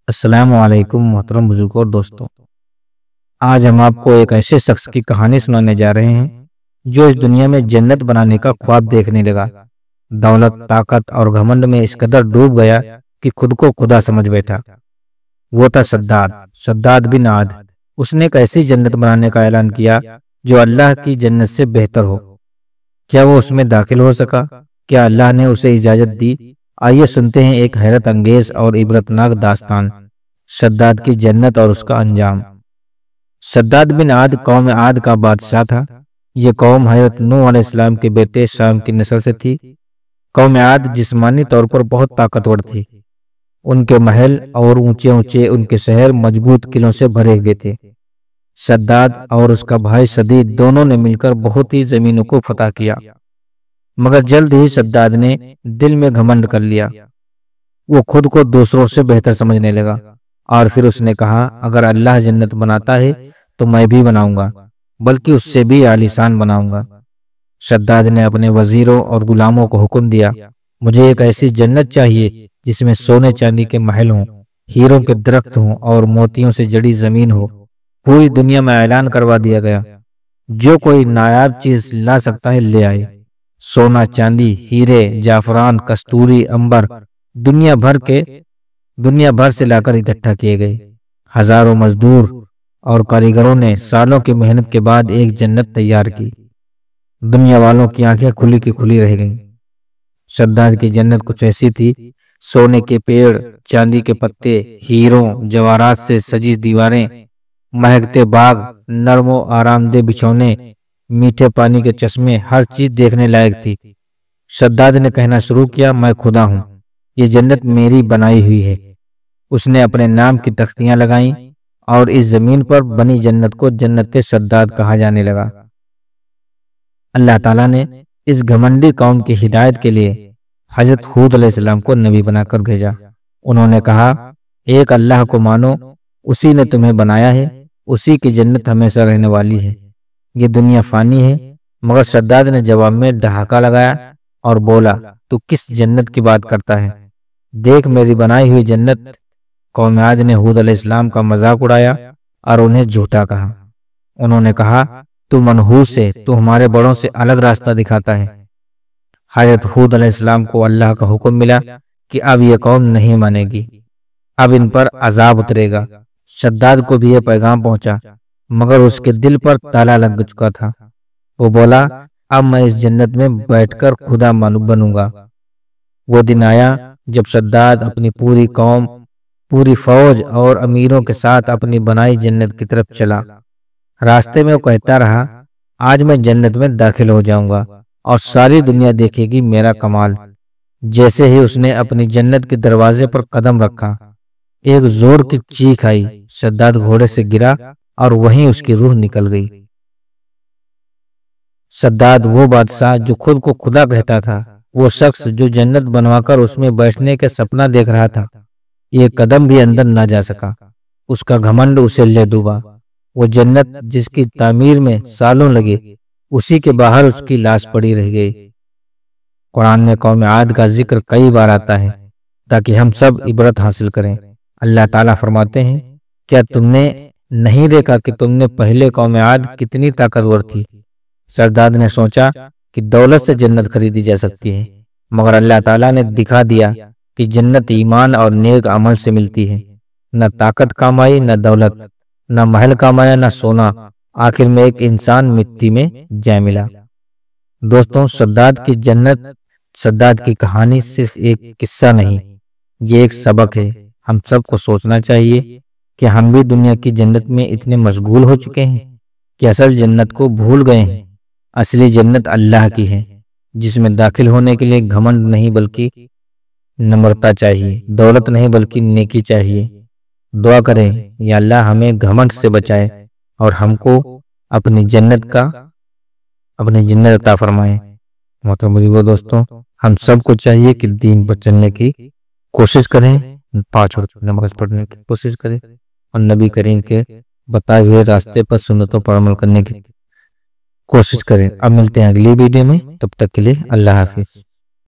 السلام علیکم محترم بزرگوں اور دوستوں، آج ہم آپ کو ایک ایسے شخص کی کہانی سنانے جا رہے ہیں جو اس دنیا میں جنت بنانے کا خواب دیکھنے لگا۔ دولت، طاقت اور گھمنڈ میں اس قدر ڈوب گیا کہ خود کو خدا سمجھ بیٹھا۔ وہ تھا شداد بن عاد۔ اس نے ایک ایسی جنت بنانے کا اعلان کیا جو اللہ کی جنت سے بہتر ہو۔ کیا وہ اس میں داخل ہو سکا؟ کیا اللہ نے اسے اجازت دی؟ آئیے سنتے ہیں ایک حیرت انگیز اور عبرتناک داستان، شداد کی جنت اور اس کا انجام۔ شداد بن عاد قوم عاد کا بادشاہ تھا۔ یہ قوم حضرت نوح علیہ السلام کے بیٹے شام کی نسل سے تھی۔ قوم عاد جسمانی طور پر بہت طاقتور تھی۔ ان کے محل اور اونچے اونچے ان کے شہر مضبوط قلعوں سے بھرے ہوئے تھے۔ شداد اور اس کا بھائی شدید دونوں نے مل کر بہت ہی زمینوں کو فتح کیا، مگر جلد ہی شداد نے دل میں گھمنڈ کر لیا۔ وہ خود کو دوسروں سے بہتر سمجھنے لگا اور پھر اس نے کہا، اگر اللہ جنت بناتا ہے تو میں بھی بناؤں گا، بلکہ اس سے بھی عالیشان بناؤں گا۔ شداد نے اپنے وزیروں اور غلاموں کو حکم دیا، مجھے ایک ایسی جنت چاہیے جس میں سونے چاندی کے محل ہوں، ہیروں کے درخت ہوں اور موتیوں سے جڑی زمین ہو۔ پوری دنیا میں اعلان کروا دیا گیا، جو کوئی نایاب چیز لا سکتا ہے لے آئے۔ سونا، چاندی، ہیرے، جعفران، کستوری، عنبر دنیا بھر سے لا کر اکٹھا کیے گئے۔ ہزاروں مزدور اور کاریگروں نے سالوں کی محنت کے بعد ایک جنت تیار کی۔ دنیا والوں کی آنکھیں کھلی کی کھلی رہ گئیں۔ شداد کی جنت کچھ ایسی تھی، سونے کے پیڑ، چاندی کے پتے، ہیروں جواہرات سے سجی دیواریں، مہکتے باغ، نرم و آرام دہ بچھونے، میٹھے پانی کے چشمے، ہر چیز دیکھنے لائق تھی۔ شداد نے کہنا شروع کیا، میں خدا ہوں، یہ جنت میری بنائی ہوئی ہے۔ اس نے اپنے نام کی تختیاں لگائیں اور اس زمین پر بنی جنت کو جنت شداد کہا جانے لگا۔ اللہ تعالیٰ نے اس گھمنڈی قوم کی ہدایت کے لیے حضرت ہود علیہ السلام کو نبی بنا کر بھیجا۔ انہوں نے کہا، ایک اللہ کو مانو، اسی نے تمہیں بنایا ہے، اسی کی جنت ہمیشہ رہنے والی ہے، یہ دنیا فانی ہے۔ مگر شداد نے جواب میں ڈھاکہ لگایا اور بولا، تو کس جنت کی بات کرتا ہے؟ دیکھ میری بنائی ہوئی جنت۔ قوم عاد نے ہود علیہ السلام کا مذاق اڑایا اور انہیں جھوٹا کہا۔ انہوں نے کہا، تو منحوس ہے، تو ہمارے بڑوں سے الگ راستہ دکھاتا ہے۔ حضرت ہود علیہ السلام کو اللہ کا حکم ملا کہ اب یہ قوم نہیں مانے گی، اب ان پر عذاب اترے گا۔ شداد کو بھی یہ پیغام پہنچا، مگر اس کے دل پر تالا لگ چکا تھا۔ وہ بولا، اب میں اس جنت میں بیٹھ کر خدا بنوں گا۔ وہ دن آیا جب شداد اپنی پوری قوم، پوری فوج اور امیروں کے ساتھ اپنی بنائی جنت کی طرف چلا۔ راستے میں وہ کہتا رہا، آج میں جنت میں داخل ہو جاؤں گا اور ساری دنیا دیکھے گی میرا کمال۔ جیسے ہی اس نے اپنی جنت کے دروازے پر قدم رکھا، ایک زور کی چیخ آئی، شداد گھوڑے سے گرا اور وہیں اس کی روح نکل گئی۔ شداد وہ بادشاہ جو خود کو خدا کہتا تھا، وہ شخص جو جنت بنوا کر اس میں بیٹھنے کے سپنا دیکھ رہا تھا، یہ قدم بھی اندر نہ جا سکا۔ اس کا گھمنڈ اسے لے ڈوبا۔ وہ جنت جس کی تعمیر میں سالوں لگے، اسی کے باہر اس کی لاش پڑی رہ گئی۔ قرآن میں قوم عاد کا ذکر کئی بار آتا ہے تاکہ ہم سب عبرت حاصل کریں۔ اللہ تعالیٰ فرماتے ہیں، کیا تم نے نہیں دیکھا کہ تم نے پہلے قوم عاد کتنی طاقتور تھی؟ شداد نے سوچا کہ دولت سے جنت خریدی جا سکتی ہے، مگر اللہ تعالیٰ نے دکھا دیا کہ جنت ایمان اور نیک عمل سے ملتی ہے۔ نہ طاقت کام آئی، نہ دولت، نہ محل کام آیا، نہ سونا، آخر میں ایک انسان مٹی میں جا ملا۔ دوستوں، شداد کی جنت، شداد کی کہانی صرف ایک قصہ نہیں، یہ ایک سبق ہے۔ ہم سب کو سوچنا چاہیے کہ ہم بھی دنیا کی جنت میں اتنے مشغول ہو چکے ہیں کہ اصل جنت کو بھول گئے ہیں۔ اصلی جنت اللہ کی ہے، جس میں داخل ہونے کے لیے گھمنڈ نہیں بلکہ نمرتا چاہیے، دولت نہیں بلکہ نیکی چاہیے۔ دعا کریں، یا اللہ ہمیں گھمنڈ سے بچائے اور ہم کو اپنی جنت عطا فرمائے۔ محترم بزرگوں، دوستوں، ہم سب کو چاہیے کہ دین پر چلنے کی کوشش کریں، 5 وقت نماز پڑھنے کی کوشش کریں اور نبی کریم کے بتائے ہوئے راستے پر سنتوں پر عمل کرنے کی کوشش کریں۔ اب ملتے ہیں اگلی ویڈیو میں، تب تک کے لیے اللہ حافظ۔